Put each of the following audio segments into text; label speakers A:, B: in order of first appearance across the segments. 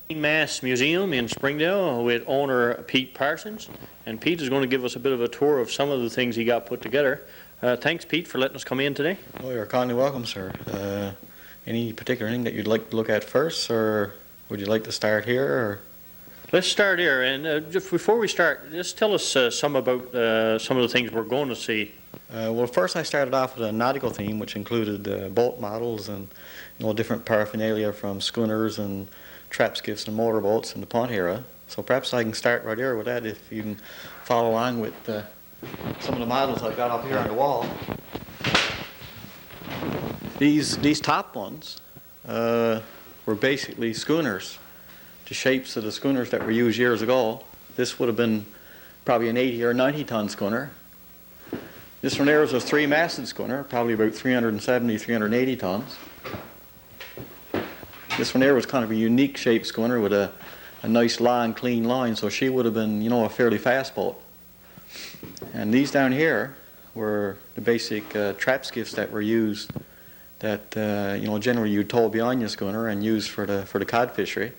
A: Mainmast Museum in Springdale with owner Pete Parsons, and Pete is going to give us a bit of a tour of some of the things he got put together. Thanks, Pete, for letting us come in today.
B: Oh, you're kindly welcome, sir. Any particular thing that you'd like to look at first, or would you like to start here? Or?
A: Let's start here, and just before we start, just tell us some about some of the things we're going to see.
B: Well, first I started off with a nautical theme, which included boat models and different paraphernalia from schooners and trap skiffs and motorboats in the punt era. So perhaps I can start right here with that if you can follow along with some of the models I've got up here on the wall. These top ones were basically schooners, the shapes of the schooners that were used years ago. This would have been probably an 80 or 90 ton schooner. This one there was a 3-masted schooner, probably about 370, 380 tons. This one there was kind of a unique shaped schooner with a nice long, clean line, so she would have been, a fairly fast boat. And these down here were the basic trap skiffs that were used, that generally you'd tow behind your schooner and used for the cod fishery,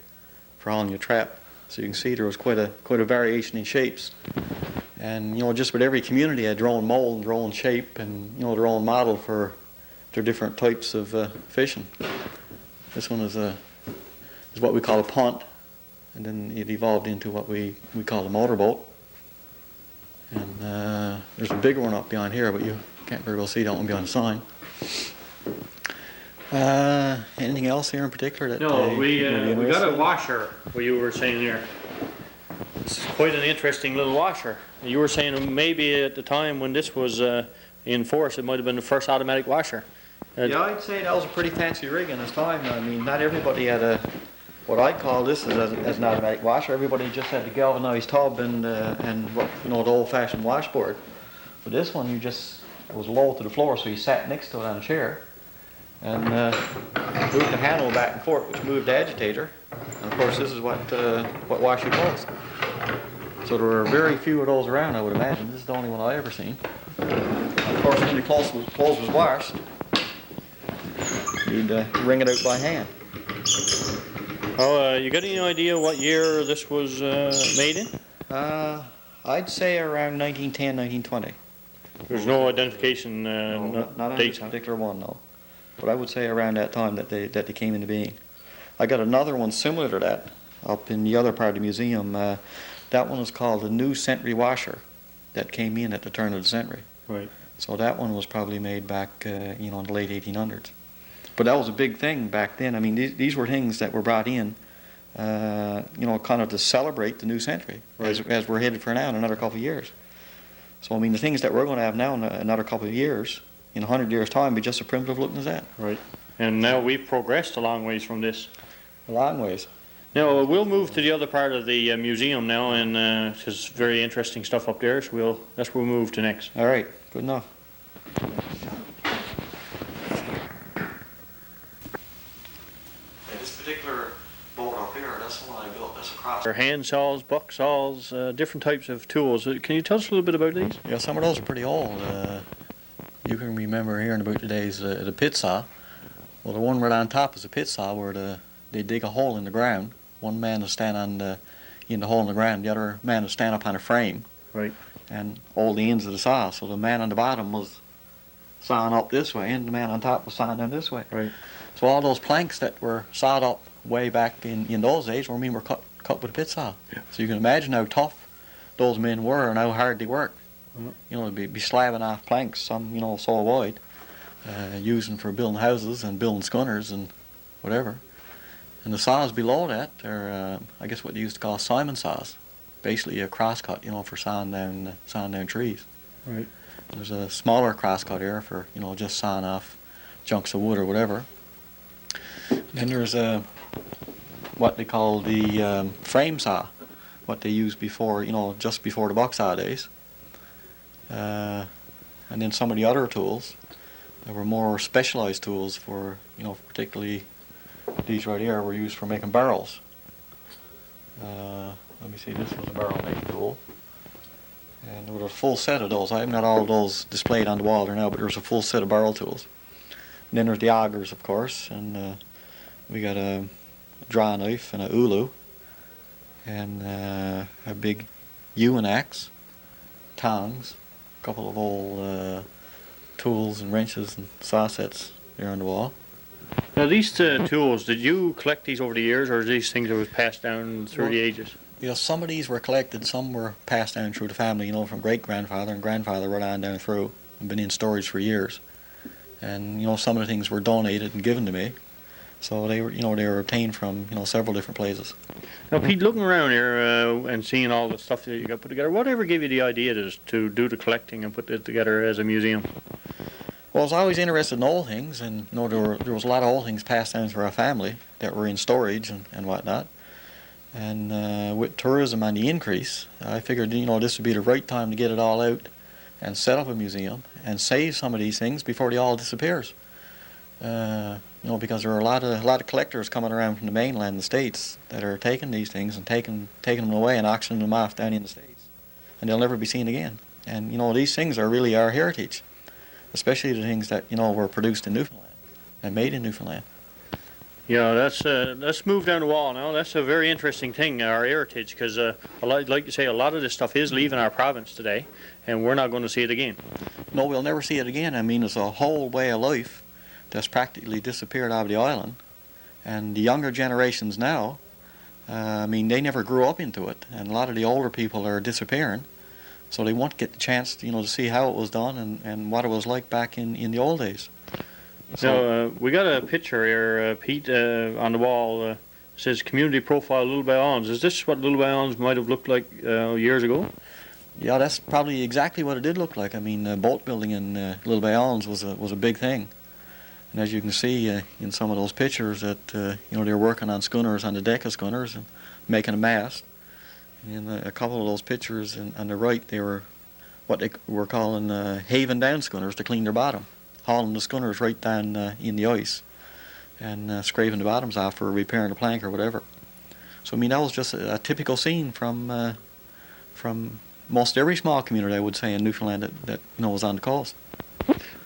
B: for hauling your trap. So you can see there was quite a variation in shapes. And just about every community had their own mold, their own shape, and their own model for their different types of fishing. This one is what we call a punt, and then it evolved into what we call a motorboat. And there's a bigger one up behind here, but you can't very well see that one behind the sign. Anything else here in particular?
A: No, we got a washer, what you were saying there. It's quite an interesting little washer. You were saying maybe at the time when this was in force, it might have been the first automatic washer.
B: Yeah, I'd say that was a pretty fancy rig in its time. I mean, not everybody had what I call this as an automatic washer. Everybody just had the galvanized tub and what, the old-fashioned washboard. But this one, it was low to the floor, so you sat next to it on a chair and moved the handle back and forth, which moved the agitator. And of course, this is what wash you clothes. So there were very few of those around, I would imagine. This is the only one I ever seen. Of course, when the clothes was washed, you'd wring it out by hand.
A: Oh, you got any idea what year this was made in?
B: I'd say around 1910, 1920.
A: There's no identification
B: not on this particular one, no. But I would say around that time that they came into being. I got another one similar to that up in the other part of the museum. That one is called the New Century Washer, that came in at the turn of the century.
A: Right.
B: So that one was probably made back, in the late 1800s. But that was a big thing back then. I mean, these were things that were brought in, kind of to celebrate the new century, right, as we're headed for now in another couple of years. So, I mean, the things that we're going to have now in another couple of years, in 100 years' time, be just as primitive looking as that.
A: Right. And now we've progressed a long ways from this.
B: A long ways.
A: Now, we'll move to the other part of the museum now, and there's very interesting stuff up there, so that's where we'll move to next.
B: All right. Good enough. This particular boat up here, that's the one I built. That's a cross.
A: Hand saws, buck saws, different types of tools. Can you tell us a little bit about these?
B: Yeah, some of those are pretty old. You can remember hearing about today's the pit saw. Well, the one right on top is a pit saw where they dig a hole in the ground. One man will stand in the hole in the ground. The other man will stand up on a frame.
A: Right.
B: And hold the ends of the saw. So the man on the bottom was sawing up this way, and the man on top was sawing down this way.
A: Right.
B: So all those planks that were sawed up way back in those days were cut with a pit saw.
A: Yeah.
B: So you can imagine how tough those men were and how hard they worked.
A: Mm-hmm.
B: They'd be slabbing off planks, some so wide, using for building houses and building schooners and whatever. And the saws below that are, I guess, what they used to call Simon saws, basically a crosscut, for sawing down trees.
A: Right.
B: There's a smaller crosscut here for, just sawing off chunks of wood or whatever. Then there's what they call the frame saw, what they used before, just before the buck saw days. And then some of the other tools, there were more specialized tools for, particularly these right here were used for making barrels. Let me see, this was a barrel making tool. And there was a full set of those. I haven't got all of those displayed on the wall there now, but there's a full set of barrel tools. And then there's the augers, of course, and we got a draw knife and a ulu, and a big Ewan axe, tongs, a couple of old tools and wrenches and saw sets there on the wall.
A: Now these tools, did you collect these over the years, or are these things that was passed down through the ages?
B: You know, some of these were collected, some were passed down through the family, you know, from great-grandfather and grandfather right on down through, and been in storage for years. And, you know, some of the things were donated and given to me. So they were, you know, they were obtained from, you know, several different places.
A: Now Pete, looking around here and seeing all the stuff that you got put together, whatever gave you the idea to do the collecting and put it together as a museum?
B: Well, I was always interested in old things, and, you know, there was a lot of old things passed down through our family that were in storage and whatnot. And with tourism on the increase, I figured, you know, this would be the right time to get it all out and set up a museum and save some of these things before they all disappears. You know, because there are a lot of collectors coming around from the mainland, the States, that are taking these things and taking them away and auctioning them off down in the States, and they'll never be seen again. And, you know, these things are really our heritage, especially the things that, you know, were produced in Newfoundland and made in Newfoundland.
A: Yeah, let's move down the wall now. That's a very interesting thing, our heritage, because like you say, a lot of this stuff is leaving our province today, and we're not going to see it again.
B: No, we'll never see it again. I mean, it's a whole way of life that's practically disappeared out of the island, and the younger generations now, I mean, they never grew up into it, and a lot of the older people are disappearing, so they won't get the chance, you know, to see how it was done and what it was like back in the old days.
A: So we got a picture here, Pete, on the wall. It says community profile Little Bayonne. Is this what Little Bayonne might have looked like years ago?
B: Yeah, that's probably exactly what it did look like. I mean, boat building in Little Bayonne was a big thing. And as you can see in some of those pictures that, you know, they were working on schooners, on the deck of schooners, and making a mast. In a couple of those pictures on the right, they were what they were calling haven down schooners to clean their bottom, hauling the schooners right down in the ice and scraping the bottoms off for repairing the plank or whatever. So, I mean, that was just a typical scene from most every small community, I would say, in Newfoundland that you know, was on the coast.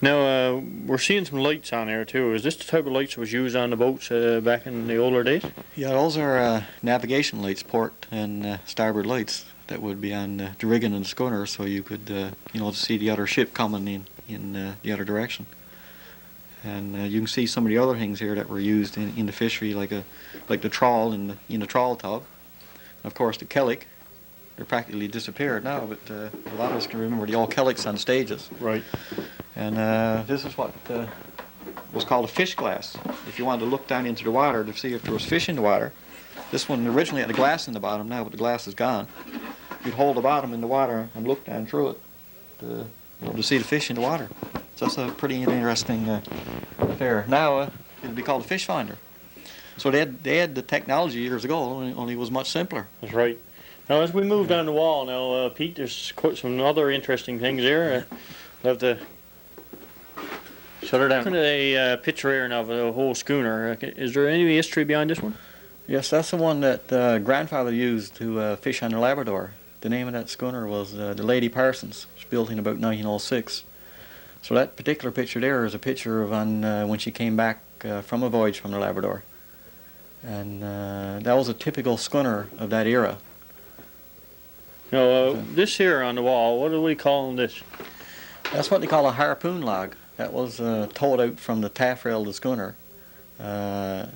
A: Now, we're seeing some lights on there too. Is this the type of lights that was used on the boats back in the older days?
B: Yeah, those are navigation lights, port and starboard lights that would be on the rigging of the schooner, so you could, you know, see the other ship coming in the other direction. And you can see some of the other things here that were used in the fishery, like the trawl in the trawl tub. And of course, the kellic. They're practically disappeared now, but a lot of us can remember the old kellics on stages.
A: Right.
B: And this is what was called a fish glass. If you wanted to look down into the water to see if there was fish in the water, this one originally had a glass in the bottom now, but the glass is gone. You'd hold the bottom in the water and look down through it to see the fish in the water. So that's a pretty interesting affair. Now it'll be called a fish finder. So they had the technology years ago, only it was much simpler.
A: That's right. Now, as we move down the wall now, Pete, there's quite some other interesting things here. I'll have to shut her down. Looking at a picture here now of a whole schooner. Is there any history behind this one?
B: Yes, that's the one that grandfather used to fish on the Labrador. The name of that schooner was the Lady Parsons. It was built in about 1906. So that particular picture there is a picture of when she came back from a voyage from the Labrador. And that was a typical schooner of that era.
A: Now, this here on the wall, what are we calling this?
B: That's what they call a harpoon log. That was towed out from the taffrail of the schooner. The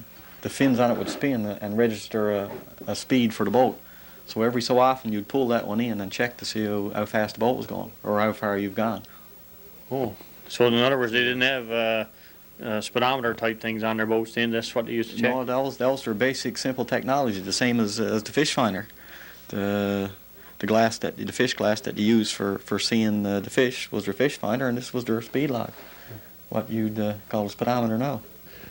B: fins on it would spin and register a speed for the boat. So every so often you'd pull that one in and check to see how fast the boat was going or how far you've gone.
A: Oh, so in other words, they didn't have speedometer type things on their boats then? That's what they used to check?
B: No, that was their basic simple technology, the same as the fish finder. The fish glass that you use for seeing the fish was their fish finder, and this was their speed log, what you'd call a speedometer now.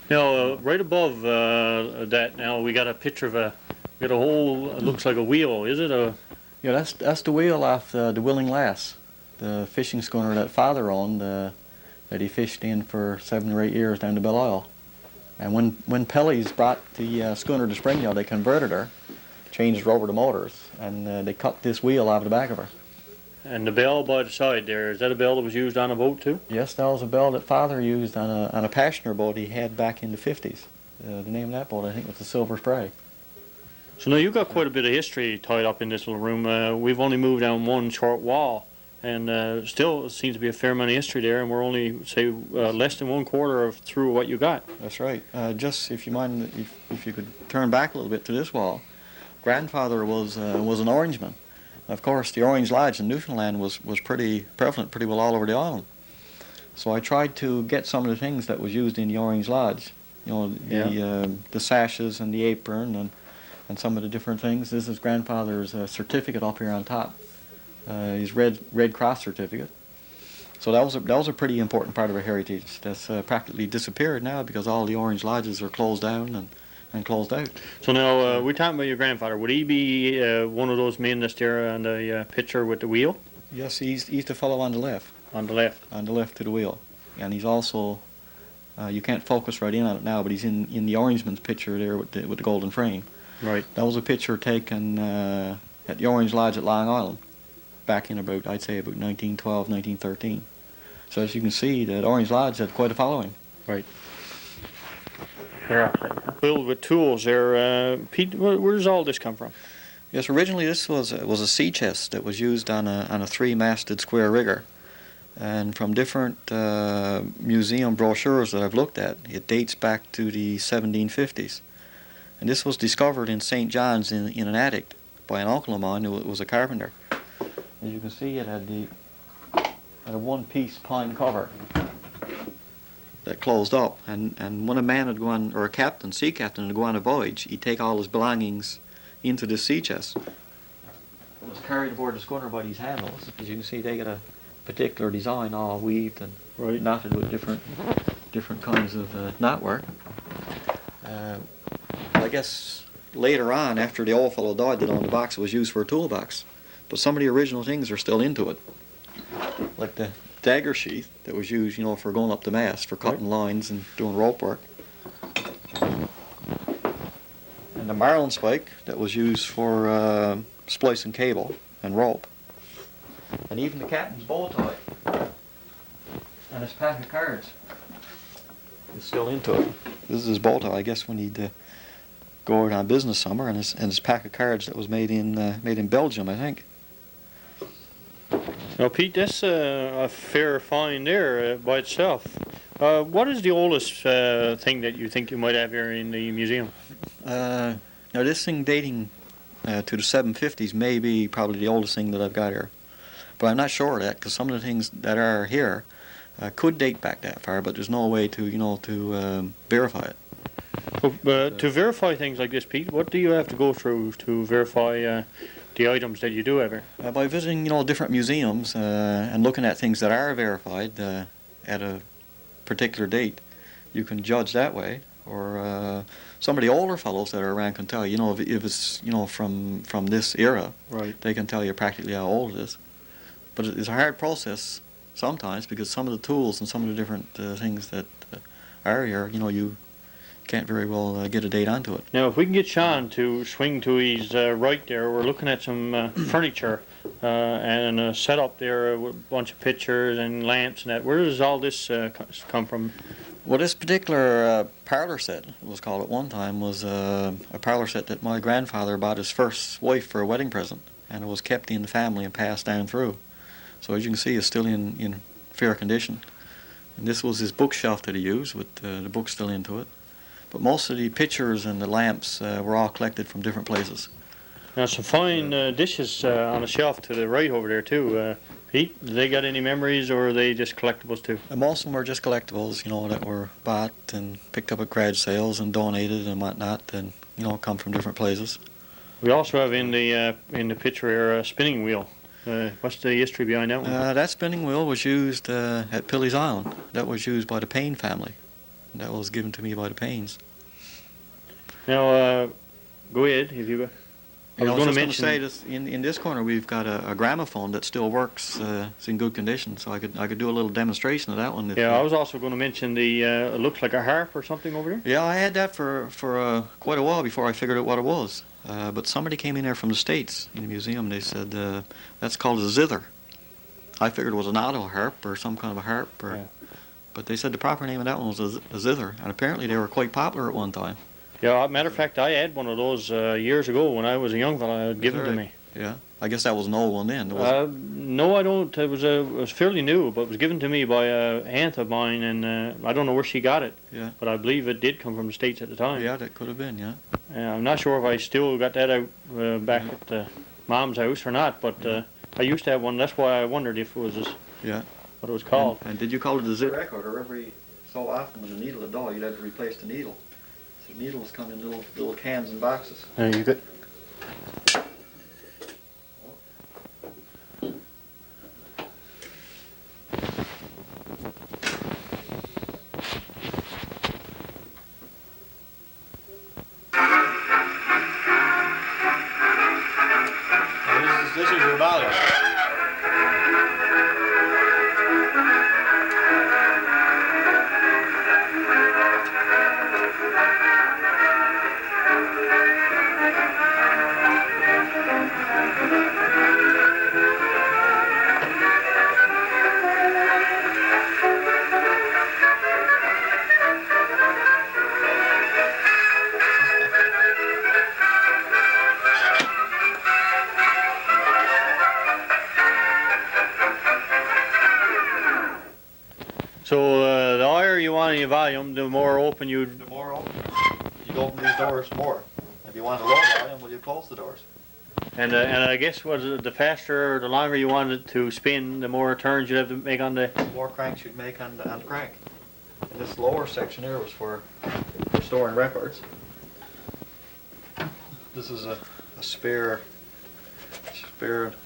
A: Now, right above that, now we got a picture of a whole, it looks like a wheel. Is it a?
B: Yeah, that's the wheel off the Willing Lass, the fishing schooner that father owned, that he fished in for 7 or 8 years down to Belle-Isle. And when Pelly's brought the schooner to Springdale, they converted her, changed her over to motors, and they cut this wheel out of the back of her.
A: And the bell by the side there, is that a bell that was used on a boat too?
B: Yes, that was a bell that father used on a passenger boat he had back in the 50s. The name of that boat, I think, was the Silver Spray.
A: So now you've got quite a bit of history tied up in this little room. We've only moved down one short wall, and still seems to be a fair amount of history there, and we're only, say, less than 1/4 of through what you got.
B: That's right. Just if you mind, if you could turn back a little bit to this wall, grandfather was an Orangeman. Of course, the Orange Lodge in Newfoundland was pretty prevalent, pretty well all over the island. So I tried to get some of the things that was used in the Orange Lodge, you know, the sashes and the apron and some of the different things. This is grandfather's certificate up here on top, his Red Cross certificate. So that was a pretty important part of our heritage that's practically disappeared now because all the Orange Lodges are closed down and closed out.
A: So now, we're talking about your grandfather. Would he be one of those men that's there on the picture with the wheel?
B: Yes, he's the fellow on the left.
A: On the left.
B: On the left to the wheel. And he's also, you can't focus right in on it now, but he's in the Orangeman's picture there with the golden frame.
A: Right.
B: That was a picture taken at the Orange Lodge at Long Island back in about, I'd say, about 1912, 1913. So as you can see, that Orange Lodge had quite a following.
A: Right. Filled with tools there. Pete, where does all this come from?
B: Yes, originally this was a sea chest that was used on a three-masted square rigger. And from different museum brochures that I've looked at, it dates back to the 1750s. And this was discovered in St. John's in an attic by an uncle of mine who was a carpenter. As you can see, it had a one-piece pine cover that closed up. And when a man would go on, or a captain, sea captain, would go on a voyage, he'd take all his belongings into the sea chest. It was carried aboard the schooner by these handles. As you can see, they got a particular design, all weaved and knotted with different kinds of knotwork. I guess later on, after the old fellow died that owned the box, it was used for a toolbox. But some of the original things are still into it, like the dagger sheath that was used, you know, for going up the mast, for cutting lines and doing rope work. And the marlin spike that was used for splicing cable and rope. And even the captain's bow tie and his pack of cards is still into it. This is his bow tie, I guess, when he'd go out on business somewhere, and his pack of cards that was made in Belgium, I think.
A: Now, Pete, that's a fair find there by itself. What is the oldest thing that you think you might have here in the museum?
B: Now, this thing dating to the 750s may be probably the oldest thing that I've got here. But I'm not sure of that, because some of the things that are here could date back that far, but there's no way to verify it.
A: To verify things like this, Pete, what do you have to go through to verify the items that you do have here?
B: By visiting, different museums and looking at things that are verified at a particular date, you can judge that way. Or some of the older fellows that are around can tell you, if it's from this era,
A: right.
B: They can tell you practically how old it is. But it's a hard process sometimes because some of the tools and some of the different things that are here, you can't very well get a date onto it.
A: Now, if we can get Sean to swing to his right there, we're looking at some furniture and a setup there with a bunch of pictures and lamps and that. Where does all this come from?
B: Well, this particular parlor set, it was called at one time, was a parlor set that my grandfather bought his first wife for a wedding present, and it was kept in the family and passed down through. So as you can see, it's still in fair condition. And this was his bookshelf that he used with the books still into it. But most of the pictures and the lamps were all collected from different places.
A: Now, some fine dishes on a shelf to the right over there too. Pete, do they got any memories, or are they just collectibles too?
B: And most of them were just collectibles, that were bought and picked up at garage sales and donated and whatnot, and come from different places.
A: We also have in the picture here a spinning wheel. What's the history behind that one?
B: That spinning wheel was used at Pilley's Island. That was used by the Payne family. That was given to me by the Paynes.
A: Now, go ahead if you.
B: I was going to say this in this corner we've got a gramophone that still works. It's in good condition, so I could do a little demonstration of that one.
A: Yeah, I was also going to mention the it looks like a harp or something over there.
B: Yeah, I had that for quite a while before I figured out what it was. But somebody came in there from the States in the museum. They said that's called a zither. I figured it was an auto harp or some kind of a harp, but they said the proper name of that one was a zither, and apparently they were quite popular at one time.
A: Yeah, matter of fact, I had one of those years ago when I was a young fella. Given to me.
B: Yeah. I guess that was an old one then.
A: No, I don't. It was fairly new, but it was given to me by a aunt of mine, and I don't know where she got it.
B: Yeah.
A: But I believe it did come from the States at the time.
B: Yeah, that could have been, yeah.
A: I'm not sure if I still got that out back at Mom's house or not, but I used to have one. That's why I wondered if it was
B: Yeah.
A: what it was called.
B: And did you call it the zip record, or every so often when the needle would die, you'd have to replace the needle? So the needles come in little cans and boxes.
A: You could. This is your volume. So the higher you want in your volume, the more open you'd...
B: The more open, you'd open these doors more. If you want a low volume, well, you close the doors.
A: And I guess the faster or the longer you want it to spin, the more turns you'd have to make on the...
B: The more cranks you'd make on the crank. And this lower section here was for storing records. This is a spare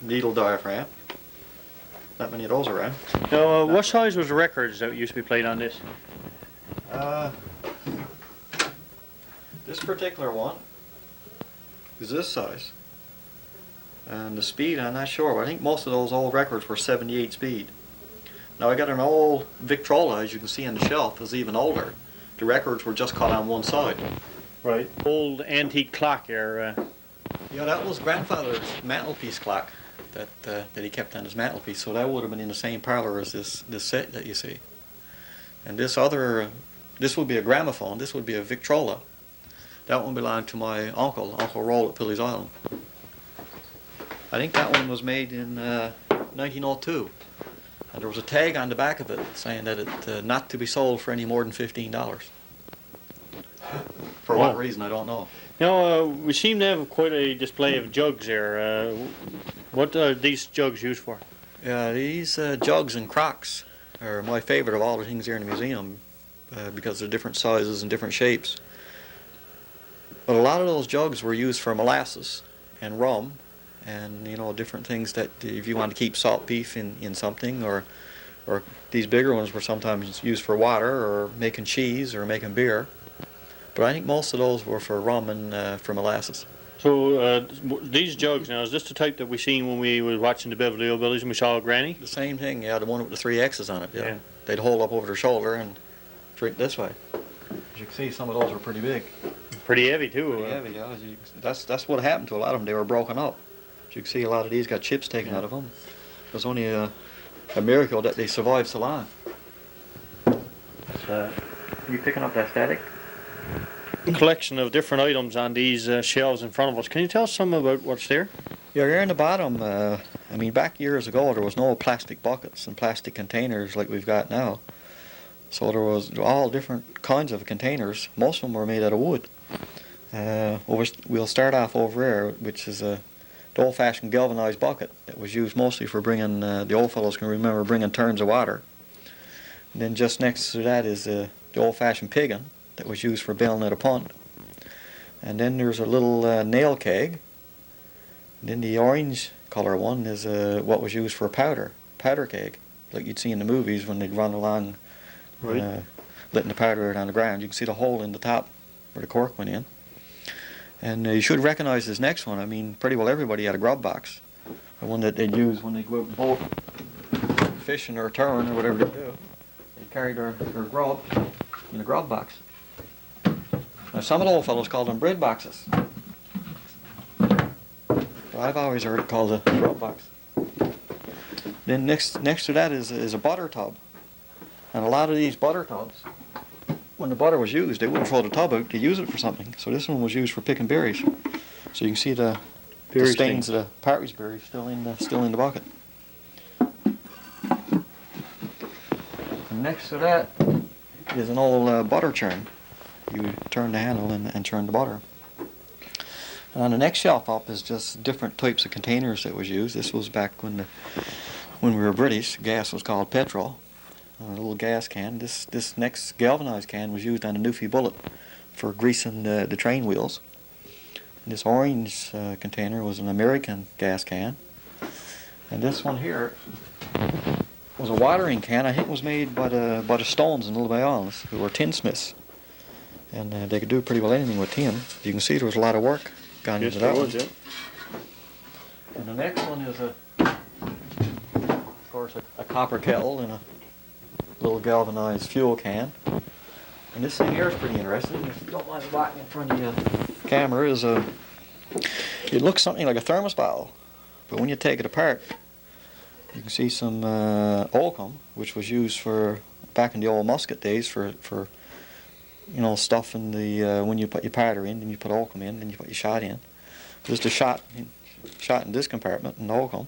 B: needle diaphragm. Not many of those around.
A: Now, what size was the records that used to be played on this?
B: This particular one is this size. And the speed, I'm not sure, but I think most of those old records were 78 speed. Now I got an old Victrola, as you can see on the shelf, is even older. The records were just cut on one side.
A: Right. Old antique clock here.
B: Yeah, that was grandfather's mantelpiece clock that he kept on his mantelpiece, so that would have been in the same parlor as this set that you see. And this would be a gramophone, this would be a Victrola. That one belonged to my Uncle Roll at Pilley's Island. I think that one was made in 1902. And there was a tag on the back of it saying that it not to be sold for any more than $15. For what reason, I don't know.
A: Now, we seem to have quite a display of jugs here. What are these jugs used for?
B: Yeah, these jugs and crocks are my favorite of all the things here in the museum because they're different sizes and different shapes. But a lot of those jugs were used for molasses and rum and, you know, different things that if you want to keep salt beef in something, or these bigger ones were sometimes used for water or making cheese or making beer. But I think most of those were for rum and for molasses.
A: So these jugs now, is this the type that we seen when we were watching the Beverly Hillbillies and we saw Granny?
B: The same thing, yeah, the one with the 3 X's on it, yeah. They'd hold up over their shoulder and drink this way. As you can see, some of those were pretty big.
A: Pretty heavy too.
B: Pretty heavy, yeah. That's what happened to a lot of them. They were broken up. As you can see, a lot of these got chips taken out of them. It was only a miracle that they survived so long. You picking up that static?
A: Collection of different items on these shelves in front of us. Can you tell us some about what's there?
B: Yeah, here in the bottom, I mean, back years ago, there was no plastic buckets and plastic containers like we've got now. So there was all different kinds of containers. Most of them were made out of wood. We'll start off over here, which is the old-fashioned galvanized bucket that was used mostly for bringing, the old fellows can remember bringing turns of water. And then just next to that is the old-fashioned piggin that was used for bailing at a pond. And then there's a little nail keg. And then the orange color one is what was used for powder keg, like you'd see in the movies when they'd run along letting the powder out on the ground. You can see the hole in the top where the cork went in. And you should recognize this next one. I mean, pretty well everybody had a grub box. The one that they'd use when they go out and boat fishing or turn or whatever they do. They carry their grub in a grub box. Now, some of the old fellows called them bread boxes. But I've always heard it called a grub box. Then next to that is a butter tub. And a lot of these butter tubs when the butter was used, they wouldn't throw the tub out, they use it for something. So this one was used for picking berries. So you can see the stains of the partridge berries still in the bucket. And next to that is an old butter churn. You turn the handle and churn the butter. And on the next shelf up is just different types of containers that was used. This was back when we were British. Gas was called petrol. A little gas can. This next galvanized can was used on a Newfie bullet for greasing the train wheels. And this orange container was an American gas can. And this one here was a watering can. I think it was made by the Stones in Little Bay Islands, who were tinsmiths. And they could do pretty well anything with tin. You can see there was a lot of work gone into that one.
A: Yeah.
B: And the next one is of course, a copper kettle and a little galvanized fuel can. And this thing here is pretty interesting. If you don't mind walking in front of your camera, it looks something like a thermos bottle, but when you take it apart, you can see some oakum, which was used for back in the old musket days for stuff in the when you put your powder in, then you put oakum in, then you put your shot in. There's the shot in this compartment and the oakum.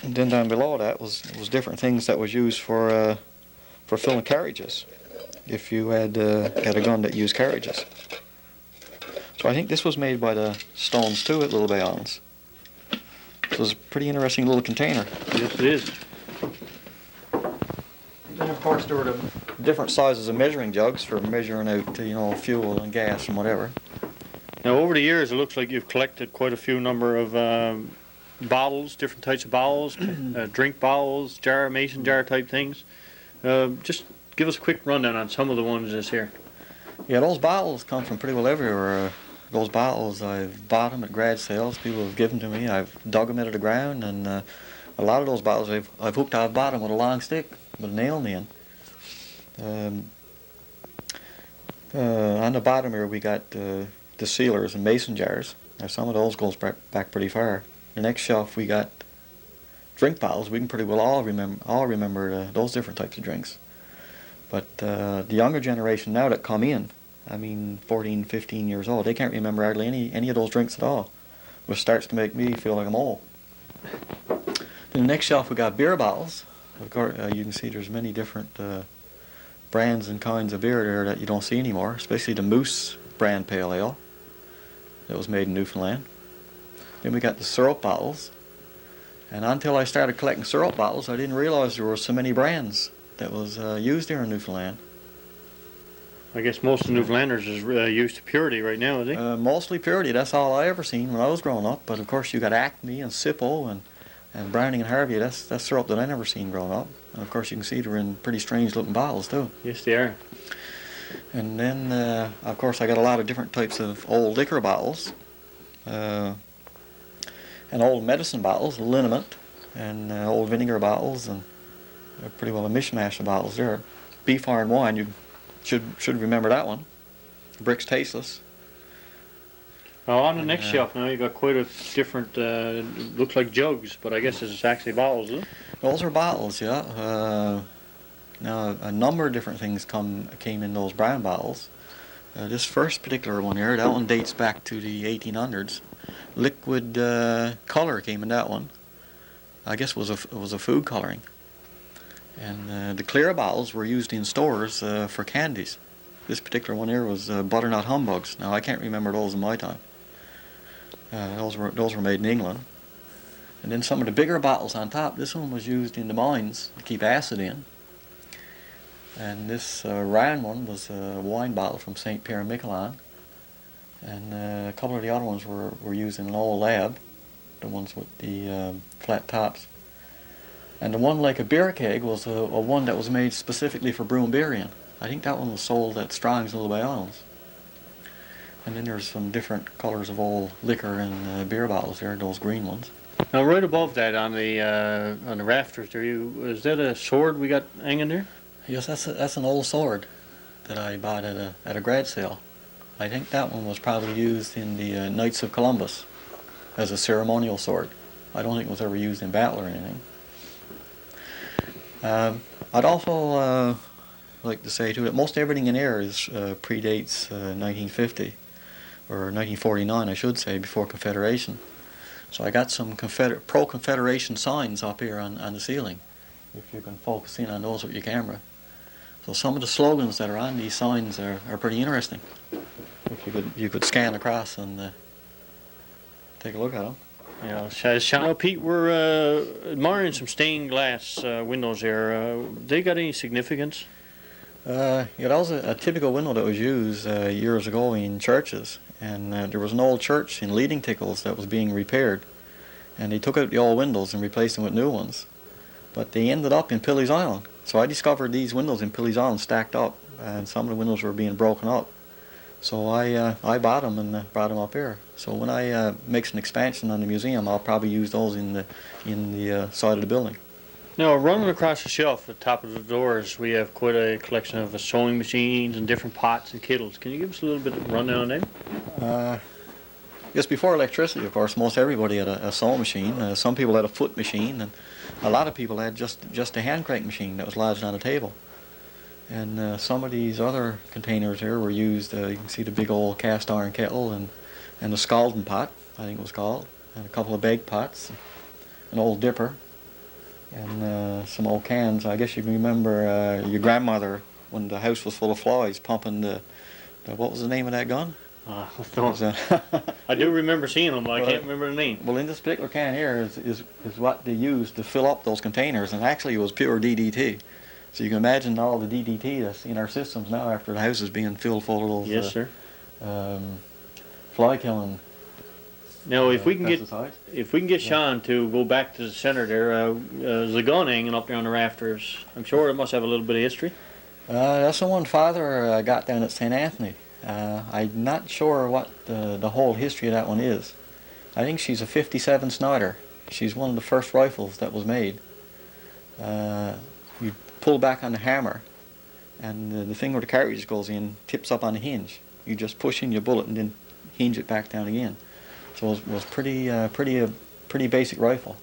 B: And then down below that was different things that was used for filling carriages, if you had a gun that used carriages. So I think this was made by the Stones too at Little Bay Islands. So it's a pretty interesting little container.
A: Yes, it is.
B: Then of course there were the different sizes of measuring jugs for measuring out fuel and gas and whatever.
A: Now over the years, it looks like you've collected quite a few number of bottles, different types of bottles, drink bottles, mason jar type things. Just give us a quick rundown on some of the ones that's here.
B: Yeah, those bottles come from pretty well everywhere. Those bottles, I've bought them at garage sales. People have given to me. I've dug them out of the ground, and a lot of those bottles I've hooked out of the bottom with a long stick with a nail in the end. On the bottom here we got the sealers and mason jars. Now some of those goes back pretty far. The next shelf we got drink bottles. We can pretty well all remember those different types of drinks. But the younger generation now that come in, 14, 15 years old, they can't remember hardly any of those drinks at all, which starts to make me feel like I'm old. Then the next shelf we got beer bottles. Of course, you can see there's many different brands and kinds of beer there that you don't see anymore, especially the Moose brand pale ale that was made in Newfoundland. Then we got the syrup bottles, and until I started collecting syrup bottles, I didn't realize there were so many brands that was used here in Newfoundland.
A: I guess most of the Newfoundlanders is used to Purity right now, is it?
B: Mostly Purity. That's all I ever seen when I was growing up. But of course you got Acme and Sippo and Browning and Harvey. That's syrup that I never seen growing up. And of course you can see they're in pretty strange looking bottles too.
A: Yes, they are.
B: And then of course I got a lot of different types of old liquor bottles. And old medicine bottles, liniment, and old vinegar bottles, and pretty well a mishmash of bottles there. Beef iron wine, you should remember that one. Brick's Tasteless.
A: Well, on the next shelf now, you got quite a different, looks like jugs, but I guess it's actually bottles, isn't it?
B: Those are bottles, yeah. Now a number of different things came in those brown bottles. This first particular one here, that one dates back to the 1800s. Liquid color came in that one. I guess it was a food coloring. And the clear bottles were used in stores for candies. This particular one here was butternut humbugs. Now I can't remember those in my time. Those were made in England. And then some of the bigger bottles on top. This one was used in the mines to keep acid in. And this round one was a wine bottle from St. Pierre and Miquelon. And a couple of the other ones were used in an old lab, the ones with the flat tops. And the one like a beer keg was a one that was made specifically for brewing beer in. I think that one was sold at Strong's in Little Bay Islands. And then there's some different colors of old liquor and beer bottles there, those green ones.
A: Now right above that on the rafters there, is that a sword we got hanging there?
B: Yes, that's an old sword that I bought at a garage sale. I think that one was probably used in the Knights of Columbus as a ceremonial sword. I don't think it was ever used in battle or anything. I'd also like to say too that most everything in here is predates 1950 or 1949, I should say, before Confederation. So I got some pro-Confederation signs up here on the ceiling, if you can focus in on those with your camera. So some of the slogans that are on these signs are pretty interesting. If you could scan across and take a look at them.
A: Yeah, Sean, Pete, we're admiring some stained glass windows there. They got any significance?
B: Yeah, that was a typical window that was used years ago in churches. And there was an old church in Leading Tickles that was being repaired. And they took out the old windows and replaced them with new ones. But they ended up in Pilley's Island. So I discovered these windows in Pilley's Island stacked up. And some of the windows were being broken up. So I bought them and brought them up here. So when I make an expansion on the museum, I'll probably use those in the side of the building.
A: Now, running across the shelf at the top of the doors, we have quite a collection of sewing machines and different pots and kettles. Can you give us a little bit of rundown on them?
B: Yes, before electricity, of course, most everybody had a sewing machine. Some people had a foot machine, and a lot of people had just a hand crank machine that was lodged on a table. And some of these other containers here were used. You can see the big old cast iron kettle and the scalding pot, I think it was called, and a couple of bake pots, an old dipper, and some old cans. I guess you can remember your grandmother when the house was full of flies pumping the what was the name of that gun?
A: I do remember seeing them, but I can't remember the name.
B: Well, in this particular can here is what they used to fill up those containers, and actually it was pure DDT. So you can imagine all the DDT that's in our systems now after the house is being filled full of those
A: yes, sir.
B: Fly killing.
A: Now, if we can
B: pesticides.
A: get Sean to go back to the center there, there's a gun hanging up there on the rafters. I'm sure it must have a little bit of history.
B: That's the one Father got down at St. Anthony. I'm not sure what the whole history of that one is. I think she's a 57 Snider. She's one of the first rifles that was made. You pull back on the hammer, and the thing where the cartridge goes in tips up on the hinge. You just push in your bullet and then hinge it back down again. So it was pretty basic rifle.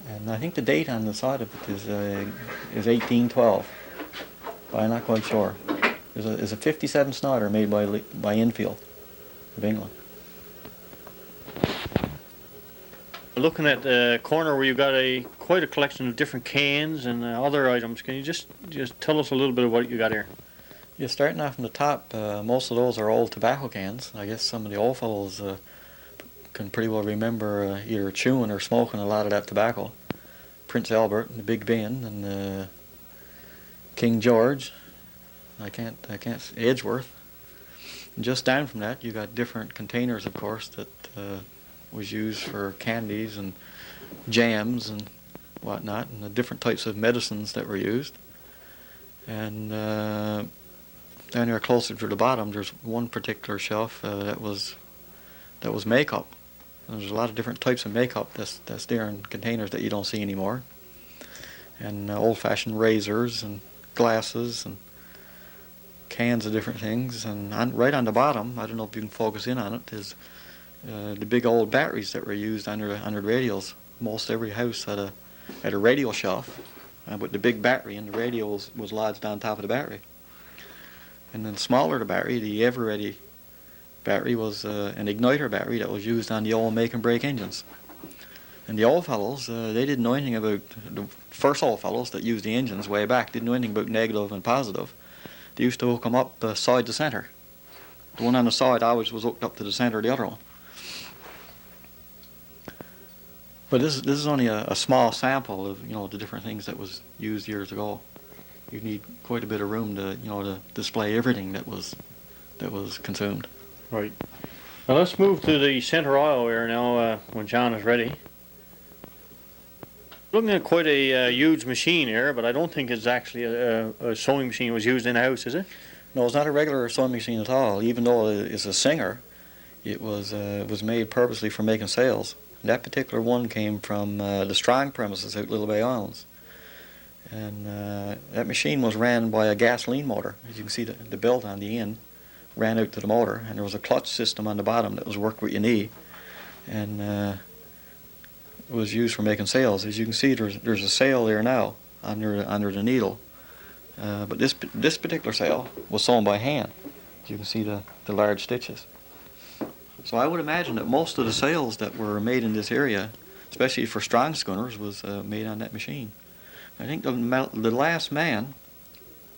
B: And I think the date on the side of it is 1812, but I'm not quite sure. There's a 57 Snider made by Enfield of England.
A: Looking at the corner where you've got quite a collection of different cans and other items, can you just tell us a little bit of what you got here?
B: Yeah, starting off from the top, most of those are old tobacco cans. I guess some of the old fellows can pretty well remember either chewing or smoking a lot of that tobacco. Prince Albert, and the Big Ben, and King George. I can't Edgeworth. And just down from that, you got different containers, of course, that was used for candies and jams and whatnot, and the different types of medicines that were used. And down here closer to the bottom, there's one particular shelf that was makeup. And there's a lot of different types of makeup that's there in containers that you don't see anymore. And old-fashioned razors and glasses and cans of different things. And right on the bottom, I don't know if you can focus in on it, is the big old batteries that were used under the radios. Most every house had a radio shelf, with the big battery, and the radio was lodged on top of the battery. And then smaller the battery, the ever-ready battery, was an igniter battery that was used on the old make and break engines. And the old fellows, they didn't know anything about, the first old fellows that used the engines way back didn't know anything about negative and positive. They used to hook them up side to center. The one on the side always was hooked up to the center of the other one. But this is only a small sample of the different things that was used years ago. You need quite a bit of room to display everything that was consumed.
A: Right. Well, let's move to the center aisle here now when John is ready. Looking at quite a huge machine here, but I don't think it's actually a sewing machine was used in the house, is it?
B: No, it's not a regular sewing machine at all. Even though it's a Singer, it was made purposely for making sails. That particular one came from the Strong premises out Little Bay Islands. And that machine was ran by a gasoline motor. As you can see, the belt on the end ran out to the motor, and there was a clutch system on the bottom that was worked with your knee, and it was used for making sails. As you can see, there's a sail there now under the needle. But this particular sail was sewn by hand. You can see the large stitches. So I would imagine that most of the sails that were made in this area, especially for strong schooners, was made on that machine. I think the last man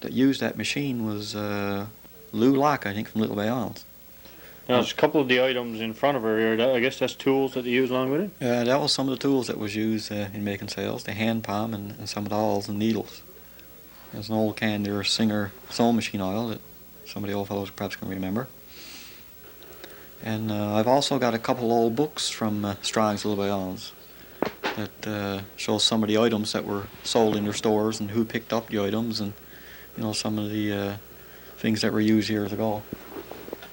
B: that used that machine was Lou Locke, I think, from Little Bay Islands.
A: Now, there's a couple of the items in front of her here. I guess that's tools that they use along with it?
B: That was some of the tools that was used in making sails, the hand palm and some of the awls and needles. There's an old can there, Singer sewing machine oil that some of the old fellows perhaps can remember. And I've also got a couple of old books from Strong's Little Bay Islands that shows some of the items that were sold in their stores and who picked up the items and, you know, some of the things that were used years ago.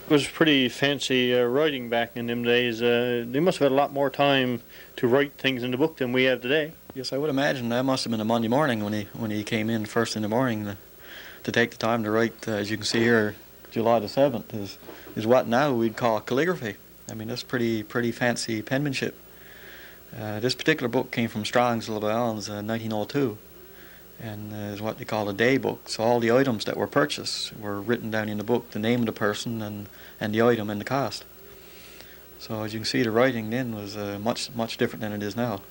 A: It was pretty fancy writing back in them days. They must have had a lot more time to write things in the book than we have today.
B: Yes, I would imagine that must have been a Monday morning when he came in first in the morning to take the time to write. As you can see here, July the 7th is what now we'd call calligraphy. I mean, that's pretty fancy penmanship. This particular book came from Strong's Little Bay Islands in 1902, and is what they call a day book. So all the items that were purchased were written down in the book, the name of the person and the item and the cost. So as you can see, the writing then was much different than it is now.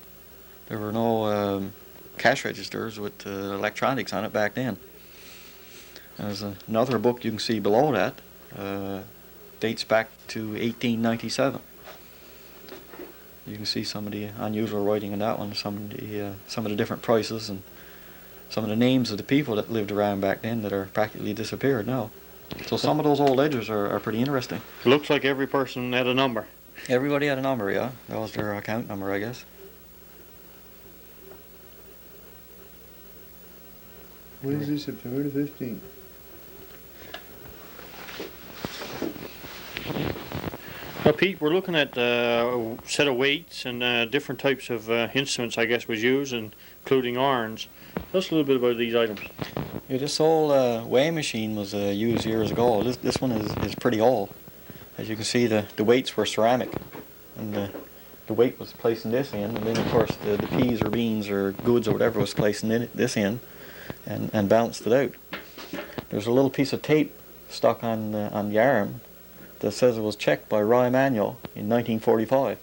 B: There were no cash registers with electronics on it back then. There's another book you can see below that, dates back to 1897. You can see some of the unusual writing in that one, some of the different prices and some of the names of the people that lived around back then that are practically disappeared now. So some of those old ledgers are pretty interesting.
A: It looks like every person had a number.
B: Everybody had a number, yeah. That was their account number, I guess.
C: Wednesday, September the 15th.
A: Now, Pete, we're looking at a set of weights and different types of instruments, I guess, was used, including irons. Tell us a little bit about these items.
B: Yeah, this old weighing machine was used years ago. This one is pretty old. As you can see, the weights were ceramic, and the weight was placed in this end, and then of course the peas or beans or goods or whatever was placed in this end, and balanced it out. There's a little piece of tape stuck on the arm that says it was checked by Roy Manuel in 1945.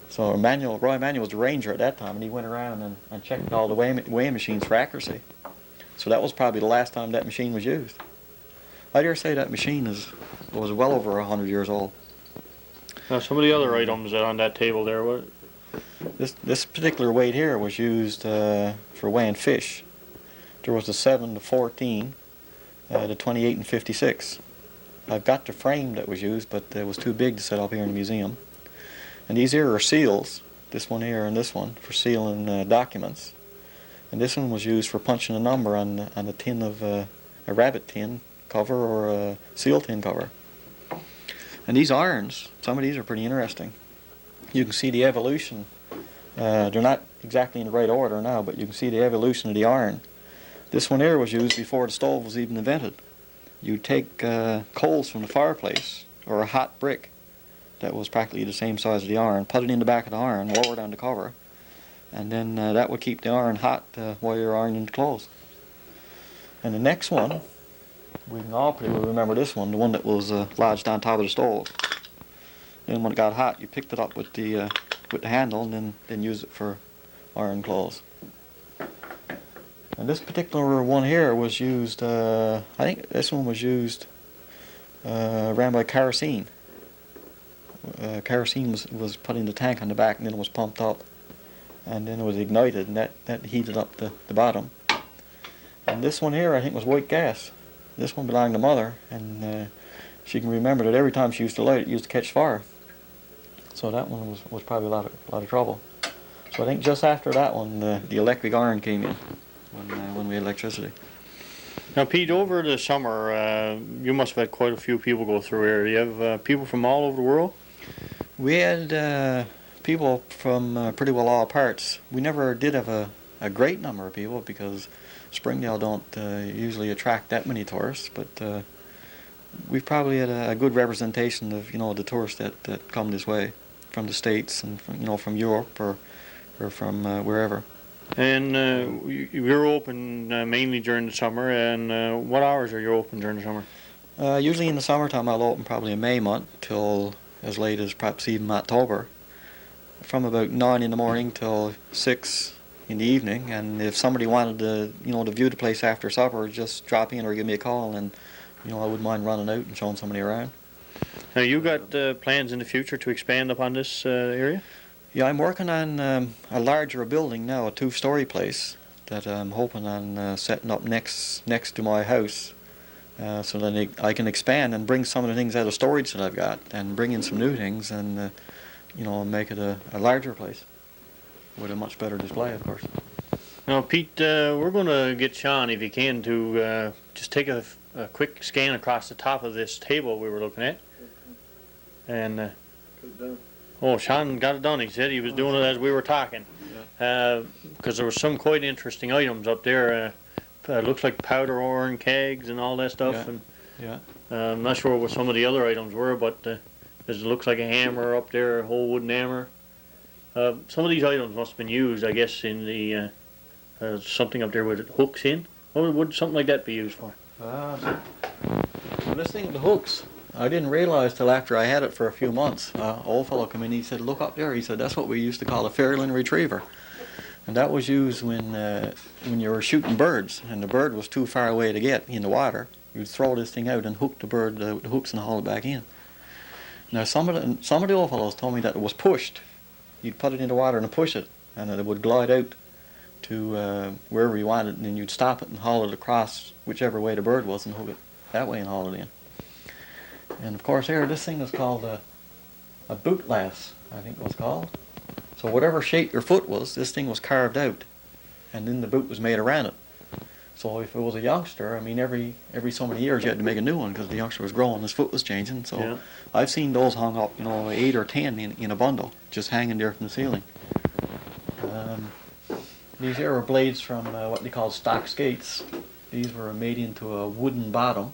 B: So Roy Manuel was the ranger at that time, and he went around and checked all the weighing machines for accuracy. So that was probably the last time that machine was used. I dare say that machine was well over 100 years old.
A: Now, some of the other items on that table there, what?
B: This particular weight here was used for weighing fish. There was the 7 to 14, the 28 and 56. I've got the frame that was used, but it was too big to set up here in the museum. And these here are seals, this one here and this one, for sealing documents. And this one was used for punching a number on a tin of a rabbit tin cover or a seal tin cover. And these irons, some of these are pretty interesting. You can see the evolution. They're not exactly in the right order now, but you can see the evolution of the iron. This one here was used before the stove was even invented. You take coals from the fireplace or a hot brick that was practically the same size as the iron, put it in the back of the iron, lower down the cover, and then that would keep the iron hot while you're ironing the clothes. And the next one, we can all pretty well remember this one, the one that was lodged on top of the stove. Then when it got hot, you picked it up with the handle and then used it for iron clothes. And this particular one here was used, I think this one was used, ran by kerosene. Kerosene was put in the tank on the back and then it was pumped up. And then it was ignited and that heated up the bottom. And this one here I think was white gas. This one belonged to Mother, and she can remember that every time she used to light it, it used to catch fire. So that one was probably a lot of trouble. So I think just after that one, the electric iron came in when we had electricity.
A: Now, Pete, over the summer, you must have had quite a few people go through here. Do you have people from all over the world?
B: We had people from pretty well all parts. We never did have a great number of people because Springdale don't usually attract that many tourists, but we've probably had a good representation of the tourists that come this way from the States and from Europe or from wherever.
A: And you're open mainly during the summer, and what hours are you open during the summer?
B: Usually in the summertime I'll open probably in May month till as late as perhaps even October, from about 9 in the morning till 6 in the evening. And if somebody wanted to view the place after supper, just drop in or give me a call, and I wouldn't mind running out and showing somebody around.
A: Now, you got plans in the future to expand upon this area?
B: Yeah, I'm working on a larger building now, a 2-story place that I'm hoping on setting up next to my house, so that I can expand and bring some of the things out of storage that I've got and bring in some new things, and make it a larger place with a much better display, of course.
A: Now, Pete, we're going to get Sean, if he can, to just take a quick scan across the top of this table we were looking at. And oh, Sean got it done. He said he was doing it as we were talking, because there were some quite interesting items up there. Looks like powder horn kegs and all that stuff.
B: Yeah.
A: And
B: Yeah.
A: I'm not sure what some of the other items were, but it looks like a hammer up there, a whole wooden hammer. Some of these items must have been used, I guess, in the something up there with hooks in. What would something like that be used for?
B: Well, this thing with the hooks, I didn't realize till after I had it for a few months. Old fellow came in, he said, "Look up there." He said, "That's what we used to call a Fairland retriever." And that was used when you were shooting birds and the bird was too far away to get in the water. You'd throw this thing out and hook the bird with the hooks and haul it back in. Now some of the old fellows told me that it was pushed. You'd put it in the water and push it, and it would glide out to wherever you wanted, and then you'd stop it and haul it across whichever way the bird was and hook it that way and haul it in. And of course here, this thing is called a boot lass, I think it was called. So whatever shape your foot was, this thing was carved out, and then the boot was made around it. So if it was a youngster, I mean, every so many years you had to make a new one because the youngster was growing, his foot was changing. So
A: Yeah.
B: I've seen those hung up, 8 or 10 in a bundle, just hanging there from the ceiling. These here are blades from what they call stock skates. These were made into a wooden bottom,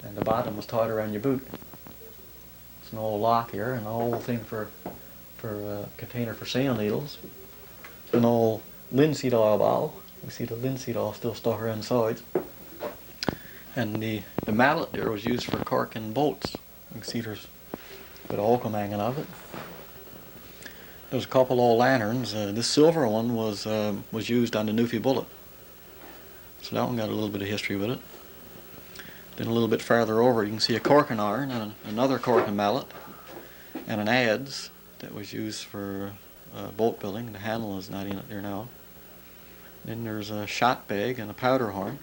B: and the bottom was tied around your boot. It's an old lock here, and a whole thing for a container for sail needles. An old linseed oil bottle. You can see the linseed oil still stuck around the sides. And the mallet there was used for corking bolts. You can see there's a bit of oakum hanging off it. There's a couple old lanterns. This silver one was used on the Newfie bullet. So that one got a little bit of history with it. Then a little bit farther over you can see a corking iron and another corking mallet and an adze that was used for boat building. The handle is not in it there now. Then there's a shot bag and a powder horn.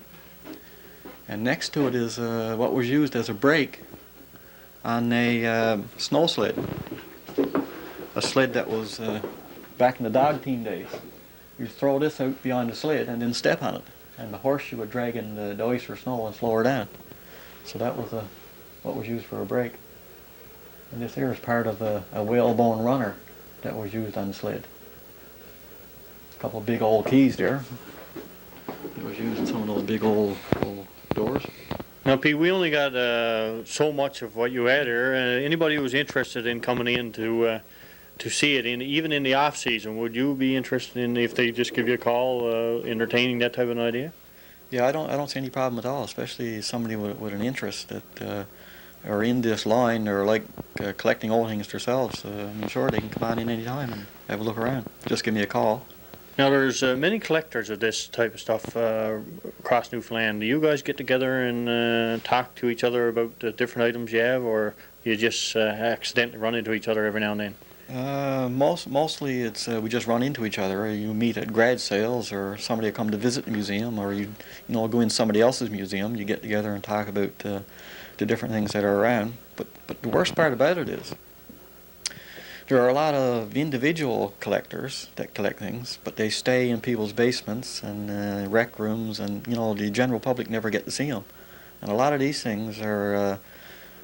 B: And next to it is what was used as a brake on a snow sled. A sled that was back in the dog team days. You'd throw this out beyond the sled and then step on it. And the horseshoe would drag in the ice or snow and slow her down. So that was what was used for a brake. And this here is part of a whalebone runner that was used on the sled. A couple of big old keys there. It was used in some of those big old doors.
A: Now, Pete, we only got so much of what you had here. Anybody who's interested in coming in to see it, even in the off season, would you be interested in if they just give you a call, entertaining that type of an idea?
B: Yeah, I don't see any problem at all, especially somebody with an interest that are in this line or like collecting old things themselves. I'm sure they can come on in any time and have a look around. Just give me a call.
A: Now, there's many collectors of this type of stuff across Newfoundland. Do you guys get together and talk to each other about the different items you have, or you just accidentally run into each other every now and then?
B: Mostly it's we just run into each other. You meet at grad sales, or somebody will come to visit the museum, or you go in somebody else's museum. You get together and talk about the different things that are around. But the worst part about it is there are a lot of individual collectors that collect things, but they stay in people's basements and rec rooms, and the general public never get to see them. And a lot of these things are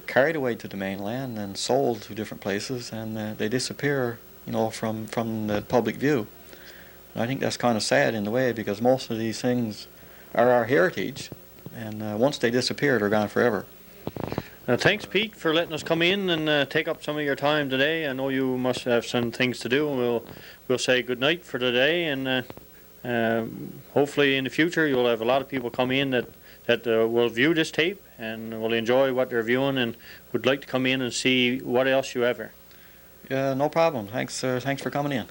B: carried away to the mainland and sold to different places, and they disappear, from the public view. And I think that's kind of sad in a way, because most of these things are our heritage, and once they disappear, they're gone forever.
A: Thanks, Pete, for letting us come in and take up some of your time today. I know you must have some things to do. We'll say good night for today, and Hopefully in the future you'll have a lot of people come in that will view this tape and will enjoy what they're viewing and would like to come in and see what else you ever.
B: No problem. Thanks for coming in.